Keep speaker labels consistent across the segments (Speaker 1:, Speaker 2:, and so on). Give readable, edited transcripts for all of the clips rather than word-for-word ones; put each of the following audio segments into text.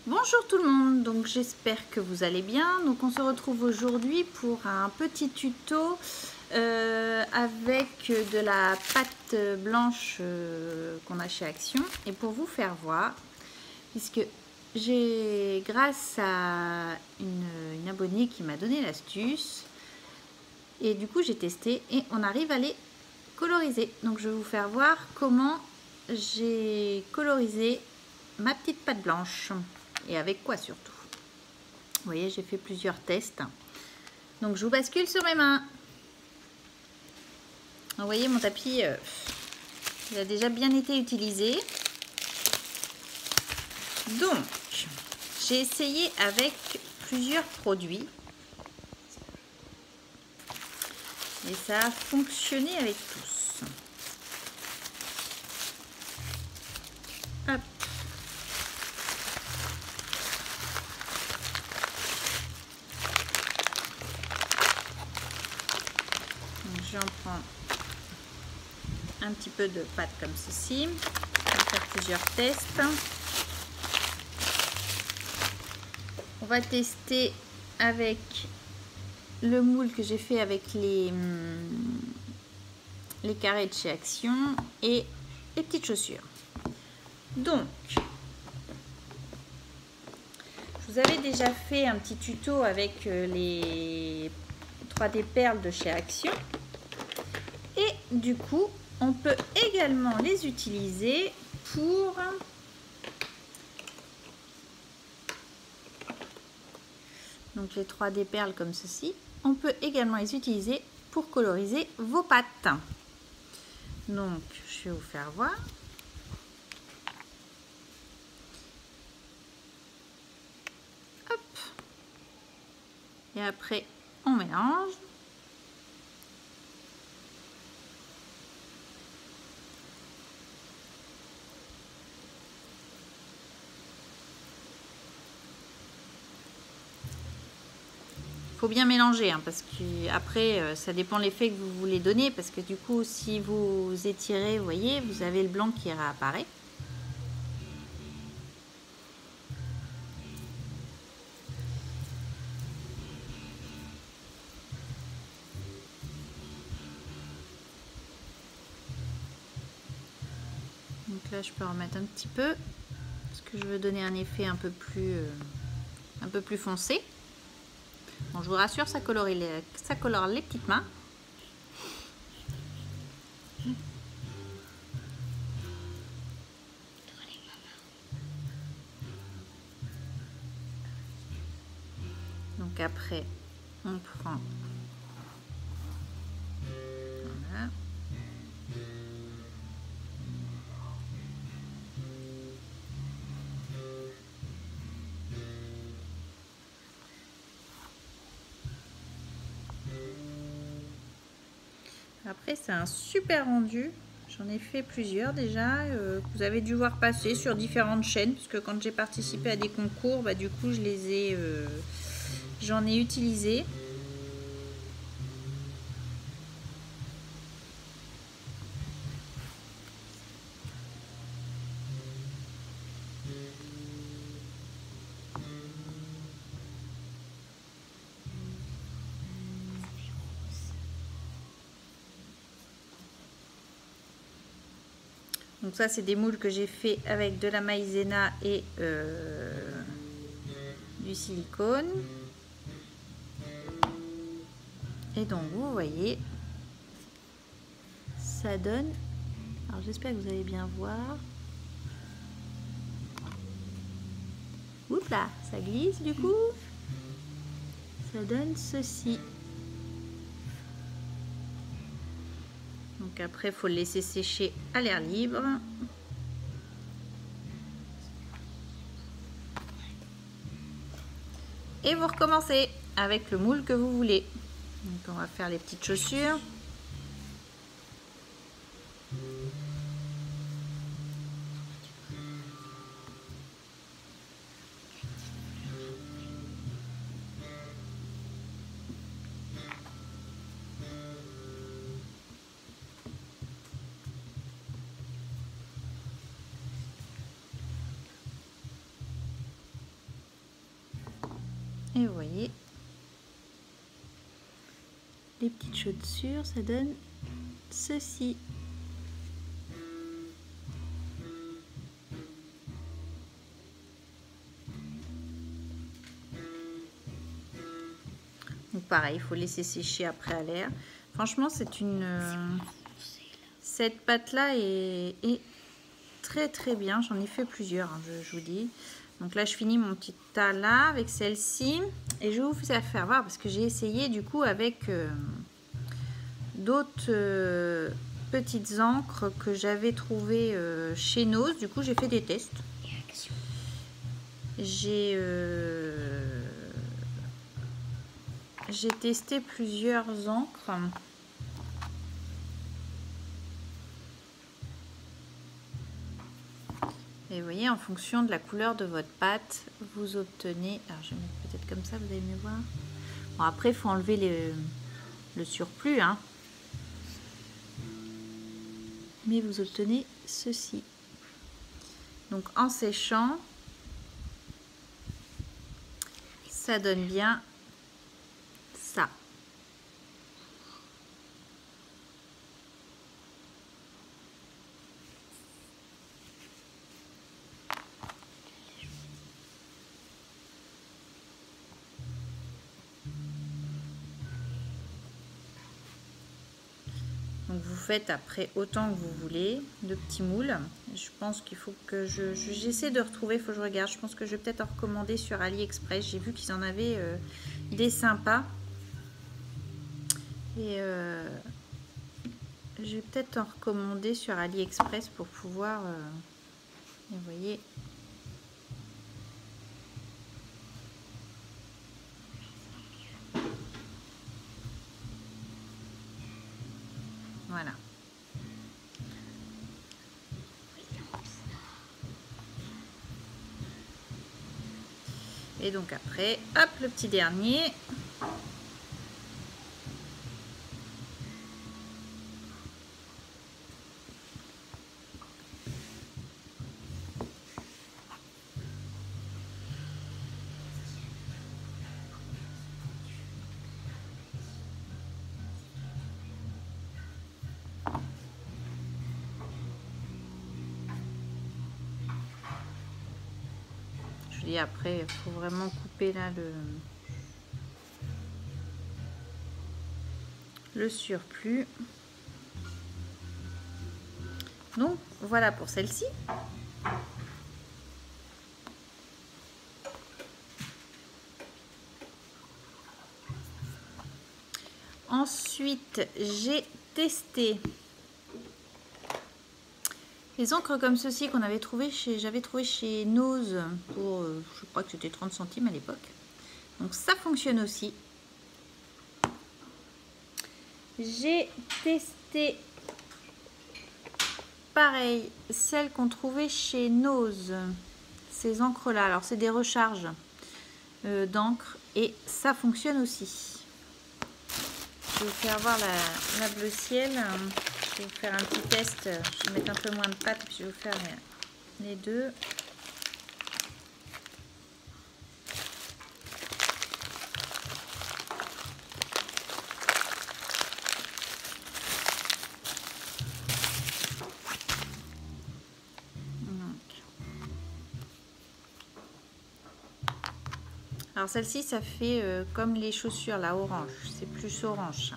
Speaker 1: Bonjour tout le monde, donc j'espère que vous allez bien. Donc on se retrouve aujourd'hui pour un petit tuto avec de la pâte blanche qu'on a chez Action. Et pour vous faire voir, puisque j'ai, grâce à une abonnée qui m'a donné l'astuce, et du coup j'ai testé et on arrive à les coloriser. Donc je vais vous faire voir comment j'ai colorisé ma petite pâte blanche. Et avec quoi surtout. Vous voyez, j'ai fait plusieurs tests. Donc je vous bascule sur mes mains. Vous voyez, mon tapis, il a déjà bien été utilisé. Donc, j'ai essayé avec plusieurs produits. Et ça a fonctionné avec tous. Hop. Donc, j'en prends un petit peu de pâte comme ceci. On va faire plusieurs tests. On va tester avec le moule que j'ai fait avec les carrés de chez Action et les petites chaussures. Donc, je vous avais déjà fait un petit tuto avec les 3D perles de chez Action. Et du coup, on peut également les utiliser pour donc les 3D perles comme ceci. On peut également les utiliser pour coloriser vos pâtes. Donc, je vais vous faire voir. Hop. Et après, on mélange. Faut bien mélanger hein, parce que après ça dépend l'effet que vous voulez donner, parce que du coup si vous étirez, vous voyez, vous avez le blanc qui réapparaît. Donc là je peux remettre un petit peu parce que je veux donner un effet un peu plus foncé. Bon, je vous rassure, ça colore les petites mains. Donc après, on prend. Voilà. Après, c'est un super rendu. J'en ai fait plusieurs déjà, que vous avez dû voir passer sur différentes chaînes, puisque quand j'ai participé à des concours, bah, du coup, j'en ai utilisé. Donc ça, c'est des moules que j'ai fait avec de la maïzena et du silicone. Et donc, vous voyez, ça donne... Alors, j'espère que vous allez bien voir. Oups là, ça glisse du coup. Ça donne ceci. Donc après, il faut le laisser sécher à l'air libre. Et vous recommencez avec le moule que vous voulez. Donc on va faire les petites chaussures. Et vous voyez, les petites chaussures, ça donne ceci. Donc pareil, il faut laisser sécher après à l'air. Franchement, c'est une... cette pâte-là est très très bien. J'en ai fait plusieurs, hein, je vous dis. Donc là, je finis mon petit tas là avec celle-ci. Et je vais vous faire voir parce que j'ai essayé du coup avec d'autres petites encres que j'avais trouvées chez Nose. Du coup, j'ai fait des tests. J'ai testé plusieurs encres. Et vous voyez, en fonction de la couleur de votre pâte, vous obtenez... Alors, je vais mettre peut-être comme ça, vous allez mieux voir. Bon, après, il faut enlever le surplus, hein. Mais vous obtenez ceci. Donc, en séchant, ça donne bien ça. Donc vous faites après autant que vous voulez de petits moules. Je pense qu'il faut que j'essaie de retrouver, il faut que je regarde. Je pense que je vais peut-être en recommander sur AliExpress. J'ai vu qu'ils en avaient des sympas. Et je vais peut-être en recommander sur AliExpress pour pouvoir... vous voyez... Voilà. Et donc après, hop, le petit dernier. Je dis après, il faut vraiment couper là le surplus. Donc voilà pour celle-ci. Ensuite, j'ai testé les encres comme ceci qu'on avait trouvé j'avais trouvé chez Nose pour, je crois que c'était 30 centimes à l'époque. Donc ça fonctionne aussi. J'ai testé pareil, celles qu'on trouvait chez Nose. Ces encres là, alors c'est des recharges d'encre et ça fonctionne aussi. Je vais vous faire voir la bleu ciel. Je vais vous faire un petit test. Je vais mettre un peu moins de pâte et puis je vais vous faire les deux. Alors celle-ci, ça fait comme les chaussures, la orange. C'est plus orange.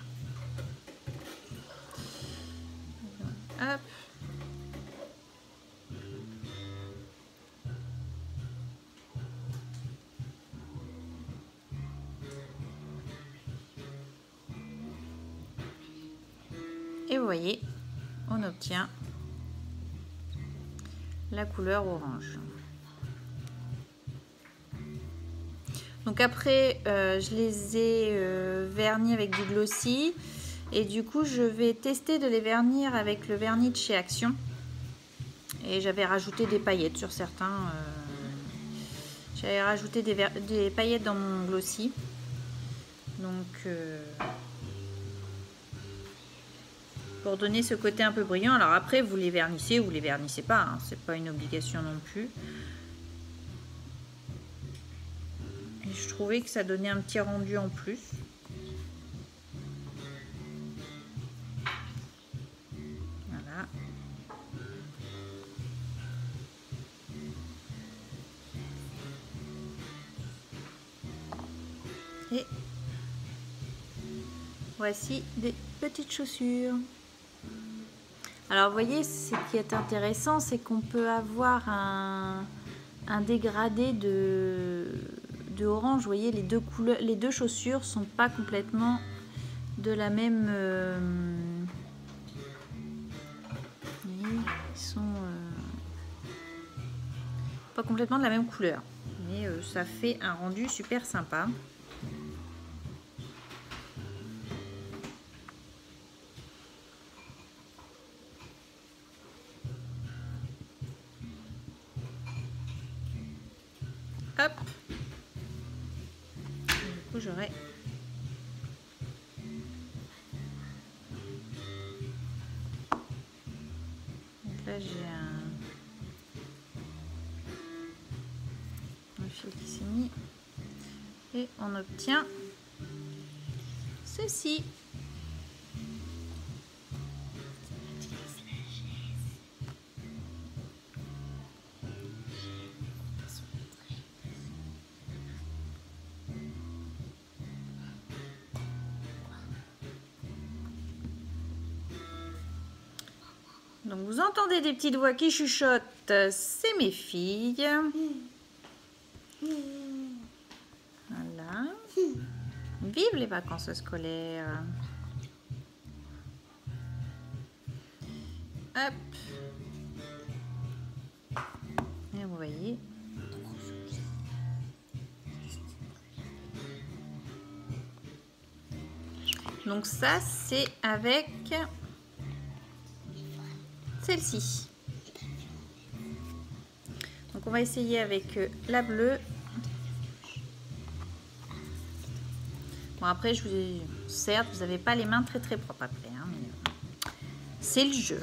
Speaker 1: Hop. Et vous voyez, on obtient la couleur orange. Donc après, je les ai vernis avec du glossy. Et du coup, je vais tester de les vernir avec le vernis de chez Action. Et j'avais rajouté des paillettes sur certains. J'avais rajouté des paillettes dans mon glossy. Donc, pour donner ce côté un peu brillant. Alors après, vous les vernissez ou vous les vernissez pas. Hein, c'est pas une obligation non plus. je trouvais que ça donnait un petit rendu en plus. Voilà. Et voici des petites chaussures. Alors vous voyez, ce qui est intéressant, c'est qu'on peut avoir un dégradé de orange. Vous voyez, les deux couleurs, les deux chaussures sont pas complètement de la même. Ils sont pas complètement de la même couleur, mais ça fait un rendu super sympa. Hop. Du coup, j'aurai là j'ai un fil qui s'est mis et on obtient ceci. Donc vous entendez des petites voix qui chuchotent, c'est mes filles. Voilà. Vive les vacances scolaires. Hop. Et vous voyez. Donc ça c'est avec celle-ci. Donc on va essayer avec la bleue. Bon après je vous ai... certes vous n'avez pas les mains très propres après, hein, mais c'est le jeu.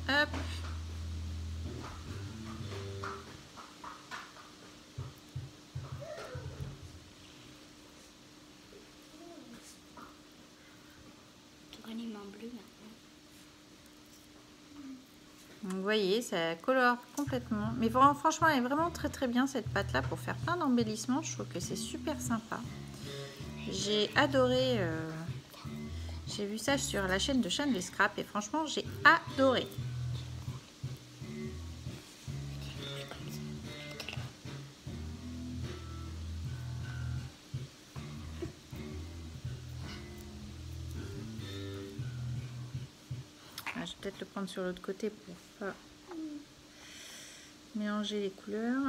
Speaker 1: Hein. Hop. Vous voyez, ça colore complètement. Mais franchement, elle est vraiment très bien cette pâte là pour faire plein d'embellissements. Je trouve que c'est super sympa. J'ai adoré. J'ai vu ça sur la chaîne de Shane des Scraps et franchement, j'ai adoré. Je vais peut-être le prendre sur l'autre côté pour pas mélanger les couleurs.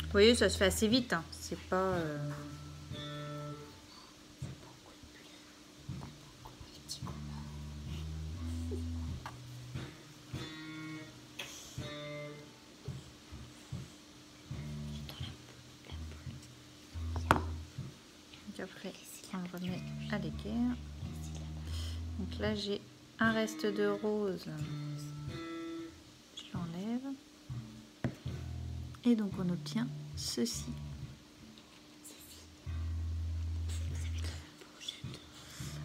Speaker 1: Vous voyez, ça se fait assez vite. Hein. C'est pas... Après, on remet à l'équerre. Donc là, j'ai un reste de rose. Je l'enlève. Et donc, on obtient ceci.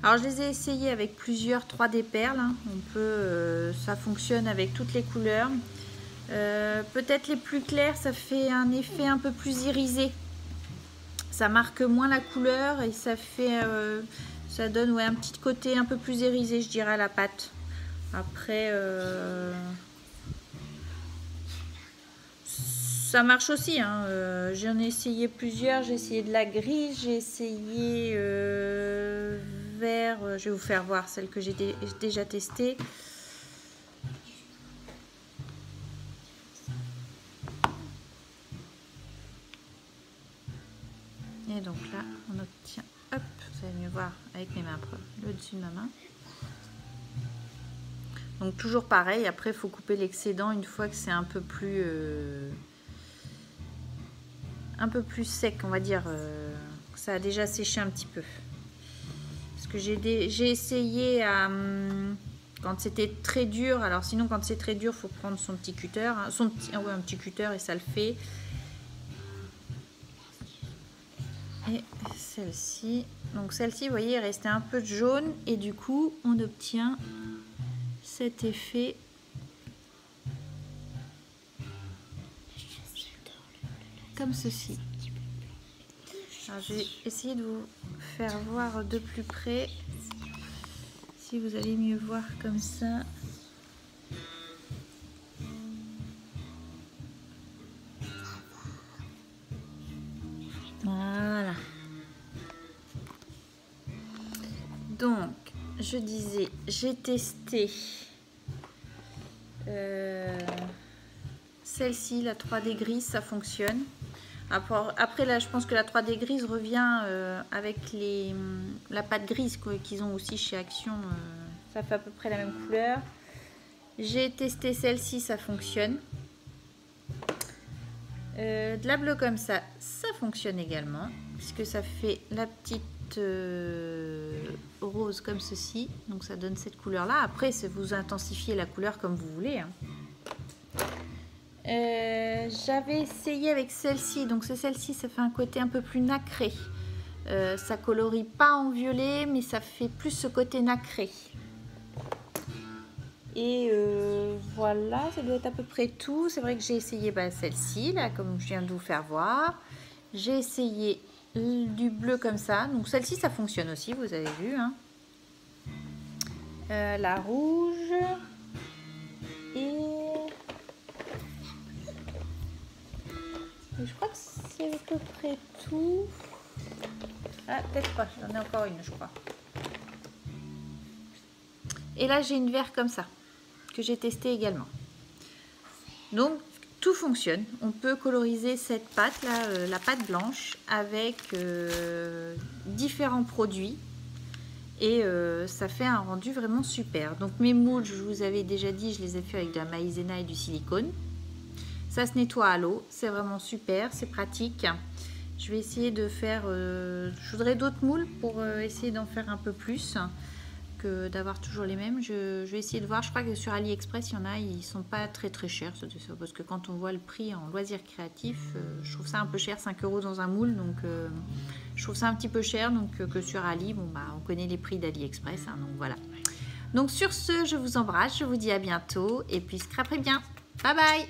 Speaker 1: Alors, je les ai essayés avec plusieurs 3D perles. Hein. On peut, ça fonctionne avec toutes les couleurs. Peut-être les plus clairs, ça fait un effet un peu plus irisé. Ça marque moins la couleur et ça fait, ça donne un petit côté un peu plus irisé, je dirais, à la pâte. Après, ça marche aussi. Hein. J'en ai essayé plusieurs. J'ai essayé de la grise, j'ai essayé vert. Je vais vous faire voir celle que j'ai déjà testée. Et donc là, on obtient, hop, vous allez mieux voir avec mes mains, le dessus de ma main. Donc toujours pareil, après il faut couper l'excédent une fois que c'est un peu plus sec, on va dire, que ça a déjà séché un petit peu. Parce que j'ai essayé quand c'était très dur. Alors sinon quand c'est très dur, il faut prendre son petit cutter, hein, un petit cutter et ça le fait. Et celle-ci, donc celle-ci, vous voyez, il restait un peu de jaune et du coup on obtient cet effet comme ceci. Alors, je vais essayer de vous faire voir de plus près si vous allez mieux voir comme ça. Voilà. Donc, je disais, j'ai testé celle-ci, la 3D grise, ça fonctionne. Après là, je pense que la 3D grise revient avec la pâte grise qu'ils ont aussi chez Action. Ça fait à peu près la même couleur. J'ai testé celle-ci, ça fonctionne. De la bleue comme ça, ça fonctionne également. Puisque ça fait la petite rose comme ceci. Donc ça donne cette couleur-là. Après, vous intensifiez la couleur comme vous voulez. Hein. J'avais essayé avec celle-ci, donc c'est celle-ci, ça fait un côté un peu plus nacré. Ça colorie pas en violet, mais ça fait plus ce côté nacré. Et voilà, ça doit être à peu près tout. C'est vrai que j'ai essayé celle-ci, là, comme je viens de vous faire voir. J'ai essayé du bleu comme ça, donc celle-ci, ça fonctionne aussi, vous avez vu. Hein. La rouge et... je crois que c'est à peu près tout. Ah, peut-être pas, j'en ai encore une, je crois. Et là, j'ai une verte comme ça, que j'ai testé également. Donc, tout fonctionne. On peut coloriser cette pâte, là, la pâte blanche, avec différents produits. Et ça fait un rendu vraiment super. Donc, mes moules, je vous avais déjà dit, je les ai fait avec de la maïzena et du silicone. Ça se nettoie à l'eau, c'est vraiment super, c'est pratique. Je vais essayer de faire, je voudrais d'autres moules pour essayer d'en faire un peu plus que d'avoir toujours les mêmes. Je vais essayer de voir, je crois que sur AliExpress, il y en a, ils sont pas très chers, parce que quand on voit le prix en loisirs créatifs, je trouve ça un peu cher, 5 € dans un moule, donc je trouve ça un petit peu cher, donc que sur Ali, bon on connaît les prix d'AliExpress, hein, donc voilà. Donc sur ce, je vous embrasse, je vous dis à bientôt, et puis scrapez bien. Bye bye.